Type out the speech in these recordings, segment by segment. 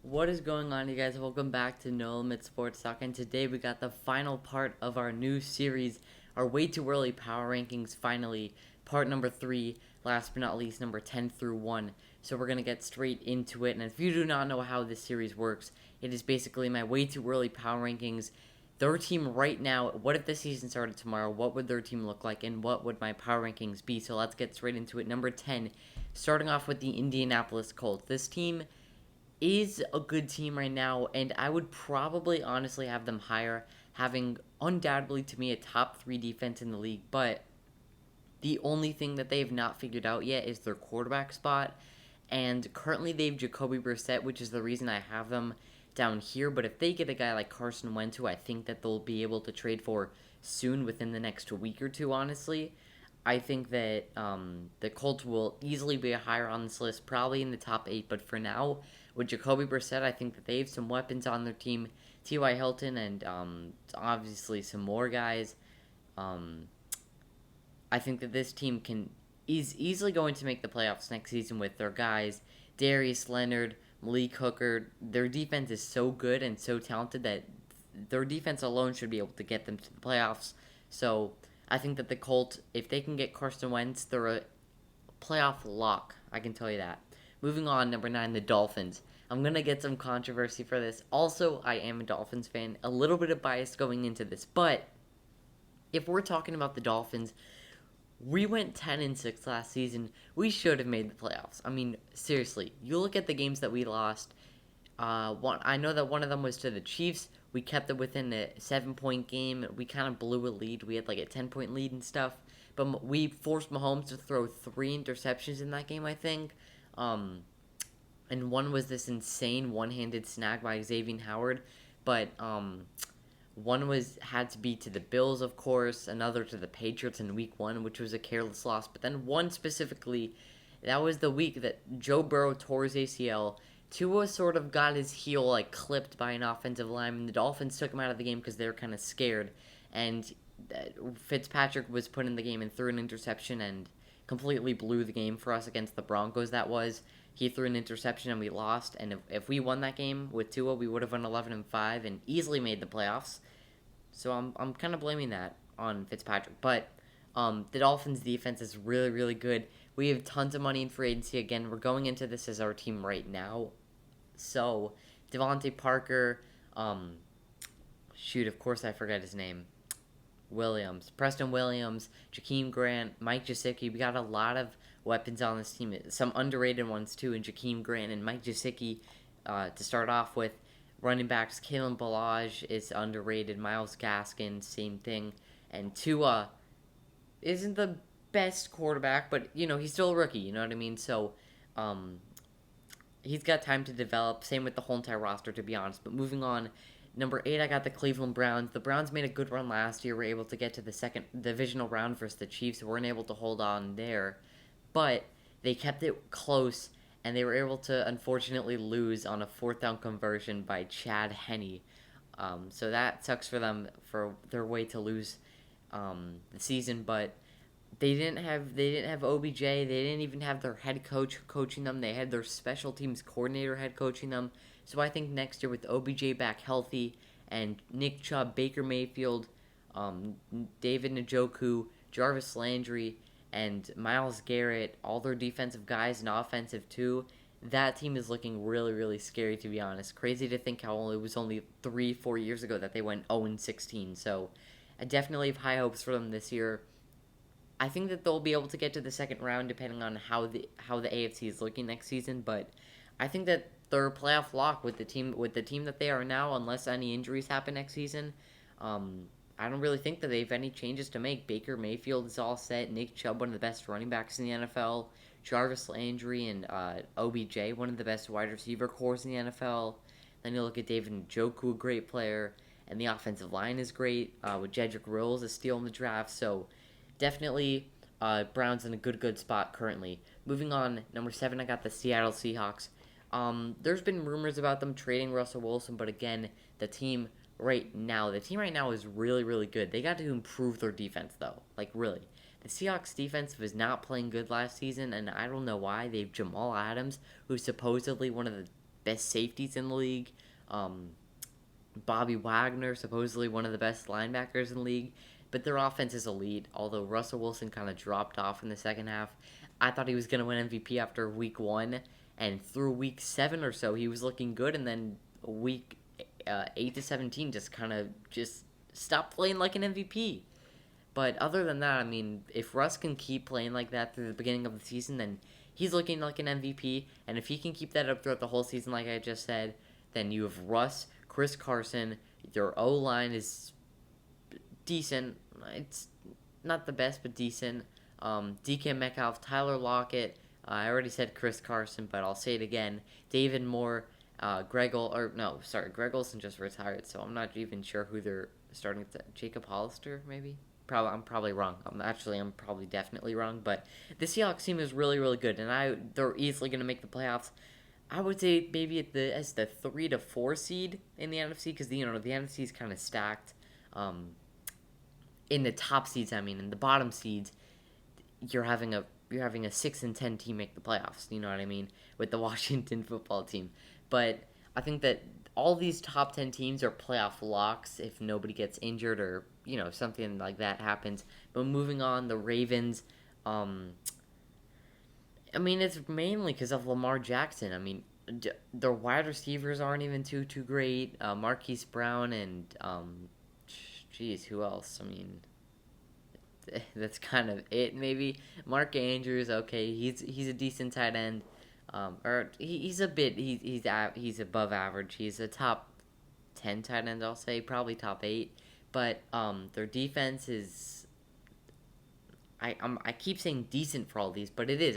What is going on, you guys? Welcome back to No Limit Sports Talk, and today we got the final part of our new series, our way too early power rankings. Finally, part number 3, last but not least, number 10 through 1. So we're gonna get straight into it. And if you do not know how this series works, it is basically my way too early power rankings. Their team right now. What if the season started tomorrow? What would their team look like, and what would my power rankings be? So let's get straight into it. Number 10, starting off with the Indianapolis Colts. This team is a good team right now, and I would probably honestly have them higher, having undoubtedly to me a top 3 defense in the league. But the only thing that they have not figured out yet is their quarterback spot. And currently they have Jacoby Brissett, which is the reason I have them down here. But if they get a guy like Carson Wentz, who I think that they'll be able to trade for soon within the next week or two, honestly, I think that the Colts will easily be higher on this list, probably in the top 8. But for now, with Jacoby Brissett, I think that they have some weapons on their team. T.Y. Hilton and obviously some more guys. Um, I think that this team is easily going to make the playoffs next season with their guys, Darius Leonard, Malik Hooker. Their defense is so good and so talented that their defense alone should be able to get them to the playoffs. So I think that the Colts, if they can get Carson Wentz, they're a playoff lock. I can tell you that. Moving on, number 9, the Dolphins. I'm going to get some controversy for this. Also, I am a Dolphins fan. A little bit of bias going into this. But if we're talking about the Dolphins, we went 10-6 last season. We should have made the playoffs. I mean, seriously. You look at the games that we lost. I know that one of them was to the Chiefs. We kept it within a 7-point game. We kind of blew a lead. We had like a 10-point lead and stuff. But we forced Mahomes to throw 3 interceptions in that game, I think. And one was this insane one-handed snag by Xavier Howard. But one had to be to the Bills, of course. Another to the Patriots in Week 1, which was a careless loss. But then one specifically, that was the week that Joe Burrow tore his ACL. Tua sort of got his heel clipped by an offensive lineman. The Dolphins took him out of the game because they were kind of scared. And Fitzpatrick was put in the game and threw an interception and completely blew the game for us against the Broncos. That was, he threw an interception and we lost. And if we won that game with Tua, we would have won 11-5 and easily made the playoffs. So I'm kind of blaming that on Fitzpatrick. But the Dolphins' defense is really, really good. We have tons of money in free agency. Again, we're going into this as our team right now. So, Devontae Parker, of course I forgot his name. Preston Williams, Jakeem Grant, Mike Gesicki. We got a lot of weapons on this team. Some underrated ones too, in Jakeem Grant and Mike Gesicki to start off with. Running backs, Kalen Ballage is underrated. Myles Gaskin, same thing. And Tua isn't the best quarterback, but, he's still a rookie, you know what I mean? So, he's got time to develop. Same with the whole entire roster, to be honest. But moving on, number 8, I got the Cleveland Browns. The Browns made a good run last year. Were able to get to the second divisional round versus the Chiefs. Weren't able to hold on there. But they kept it close, and they were able to, unfortunately, lose on a 4th down conversion by Chad Henne. So that sucks for them, for their way to lose the season. But they didn't have OBJ. They didn't even have their head coach coaching them. They had their special teams coordinator head coaching them. So I think next year with OBJ back healthy and Nick Chubb, Baker Mayfield, David Njoku, Jarvis Landry, and Myles Garrett, all their defensive guys and offensive too, that team is looking really, really scary, to be honest. Crazy to think how it was only 3-4 years ago that they went 0-16. So I definitely have high hopes for them this year. I think that they'll be able to get to the second round depending on how the AFC is looking next season, but I think that they're a playoff lock with the team that they are now, unless any injuries happen next season. I don't really think that they have any changes to make. Baker Mayfield is all set. Nick Chubb, one of the best running backs in the NFL. Jarvis Landry and OBJ, one of the best wide receiver cores in the NFL. Then you look at David Njoku, a great player, and the offensive line is great with Jedrick Wills a steal in the draft. So definitely, Browns in a good spot currently. Moving on, number 7, I got the Seattle Seahawks. There's been rumors about them trading Russell Wilson, but again, the team right now is really, really good. They got to improve their defense, though. Really. The Seahawks defense was not playing good last season, and I don't know why. They have Jamal Adams, who's supposedly one of the best safeties in the league. Bobby Wagner, supposedly one of the best linebackers in the league. But their offense is elite, although Russell Wilson kind of dropped off in the second half. I thought he was going to win MVP after week 1, and through week 7 or so, he was looking good, and then week 8 to 17 just stopped playing like an MVP. But other than that, I mean, if Russ can keep playing like that through the beginning of the season, then he's looking like an MVP. And if he can keep that up throughout the whole season, like I just said, then you have Russ, Chris Carson. Your O-line is decent. It's not the best, but decent. DK Metcalf, Tyler Lockett. I already said Chris Carson, but I'll say it again. David Moore, Greg Olsen just retired, so I'm not even sure who they're starting. Jacob Hollister, maybe? I'm probably wrong. I'm probably definitely wrong. But the Seahawks team is really, really good, and they're easily going to make the playoffs. I would say maybe as the 3 to 4 seed in the NFC, because the NFC is kind of stacked. In the top seeds, in the bottom seeds, you're having a 6 and 10 team make the playoffs. You know what I mean, with the Washington football team. But I think that all these top 10 teams are playoff locks if nobody gets injured or something like that happens. But moving on, the Ravens. It's mainly because of Lamar Jackson. Their wide receivers aren't even too great. Marquise Brown and who else? That's kind of it. Maybe Mark Andrews. Okay, he's a decent tight end. He's above average. He's a top 10 tight end. I'll say probably top 8. But their defense is. I keep saying decent for all these, but it is.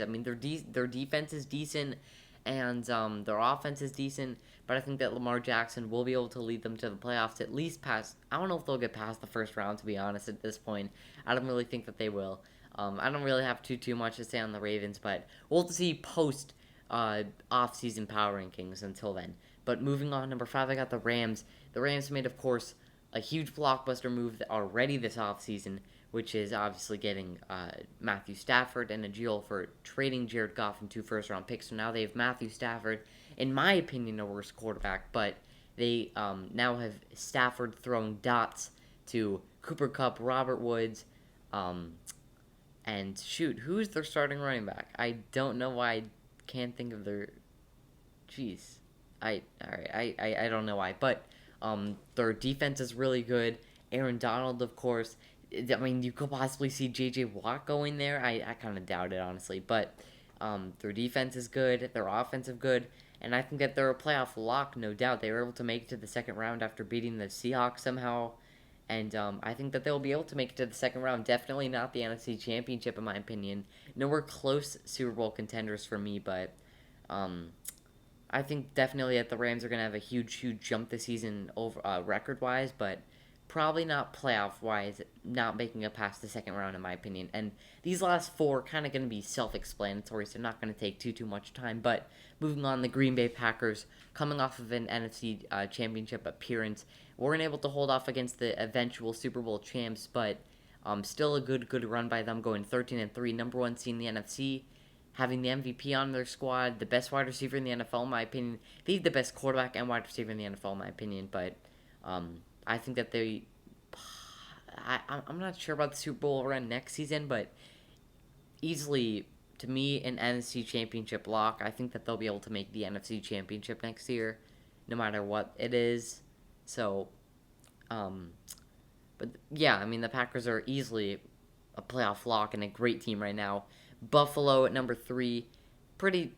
Their defense is decent, and their offense is decent. But I think that Lamar Jackson will be able to lead them to the playoffs, at least past. I don't know if they'll get past the first round, to be honest. At this point, I don't really think that they will. I don't really have too much to say on the Ravens, but we'll see post off-season power rankings until then. But moving on, number 5, I got the Rams. The Rams made, of course, a huge blockbuster move already this offseason, which is obviously getting Matthew Stafford and a deal for trading Jared Goff and 2 first-round picks. So now they have Matthew Stafford, in my opinion, a worse quarterback, but they now have Stafford throwing dots to Cooper Kupp, Robert Woods, and who's their starting running back? I don't know why I can't think of their. I don't know why, but their defense is really good. Aaron Donald, of course. You could possibly see J.J. Watt going there. I kind of doubt it, honestly. But their defense is good. Their offense is good. And I think that they're a playoff lock, no doubt. They were able to make it to the second round after beating the Seahawks somehow. And I think that they'll be able to make it to the second round. Definitely not the NFC Championship, in my opinion. Nowhere close Super Bowl contenders for me, but I think definitely that the Rams are going to have a huge jump this season over record-wise, but probably not playoff-wise, not making it past the second round, in my opinion. And these last 4 are kind of going to be self-explanatory, so not going to take too much time. But moving on, the Green Bay Packers, coming off of an NFC Championship appearance, weren't able to hold off against the eventual Super Bowl champs, but still a good run by them, going 13-3, number 1 seed in the NFC, having the MVP on their squad, the best wide receiver in the NFL, in my opinion. They have the best quarterback and wide receiver in the NFL, in my opinion, but I think that I'm not sure about the Super Bowl run next season, but easily, to me, an NFC Championship lock. I think that they'll be able to make the NFC Championship next year, no matter what it is. So, but yeah, the Packers are easily a playoff lock and a great team right now. Buffalo at number 3, these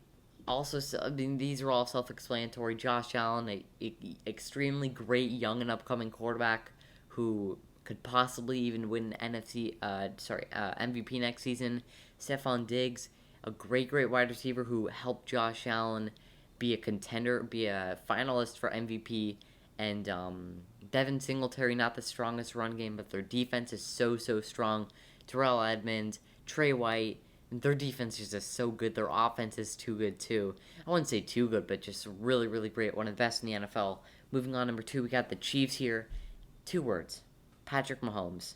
are all self-explanatory. Josh Allen, a extremely great young and upcoming quarterback who could possibly even win MVP next season. Stephon Diggs, a great wide receiver who helped Josh Allen be a contender, be a finalist for MVP. And Devin Singletary, not the strongest run game, but their defense is so strong. Terrell Edmonds, Trey White. Their defense is just so good. Their offense is too good, too. I wouldn't say too good, but just really great. One of the best in the NFL. Moving on, number 2, we got the Chiefs here. 2 words. Patrick Mahomes.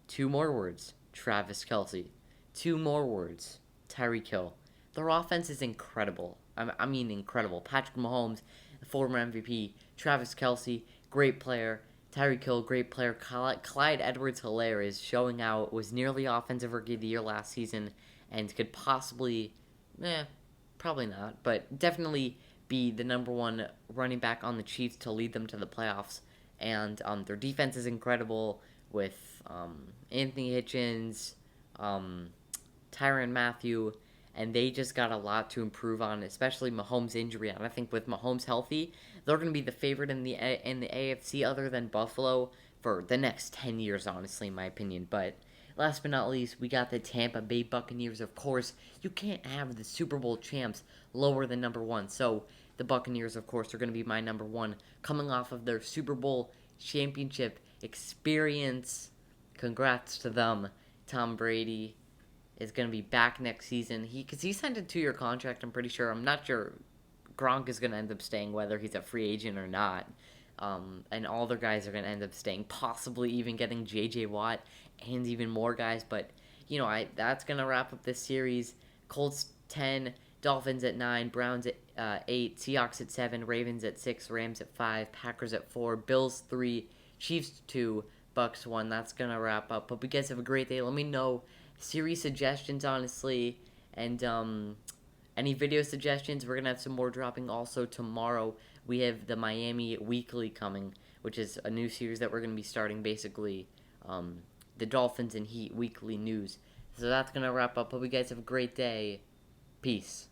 2 more words. Travis Kelce. 2 more words. Tyreek Hill. Their offense is incredible. I mean, incredible. Patrick Mahomes, the former MVP. Travis Kelce, great player. Tyreek Hill, great player. Clyde Edwards-Helaire is showing out. Was nearly Offensive Rookie of the Year last season and could possibly, probably not, but definitely be the number one running back on the Chiefs to lead them to the playoffs. And their defense is incredible with Anthony Hitchens, Tyrann Mathieu, and they just got a lot to improve on, especially Mahomes' injury. And I think with Mahomes healthy, they're going to be the favorite in the AFC, other than Buffalo, for the next 10 years, honestly, in my opinion. But last but not least, we got the Tampa Bay Buccaneers. Of course, you can't have the Super Bowl champs lower than number one. So the Buccaneers, of course, are going to be my number one, coming off of their Super Bowl championship experience. Congrats to them. Tom Brady is going to be back next season. Because he signed a 2-year contract, I'm pretty sure. I'm not sure Gronk is going to end up staying, whether he's a free agent or not. And all their guys are going to end up staying, possibly even getting J.J. Watt and even more guys. But, that's going to wrap up this series. Colts 10, Dolphins at 9, Browns at 8, Seahawks at 7, Ravens at 6, Rams at 5, Packers at 4, Bills 3, Chiefs 2, Bucks 1. That's going to wrap up. Hope you guys have a great day. Let me know series suggestions, honestly, and any video suggestions. We're going to have some more dropping also tomorrow. We have the Miami Weekly coming, which is a new series that we're going to be starting, basically, the Dolphins and Heat Weekly News. So that's going to wrap up. Hope you guys have a great day. Peace.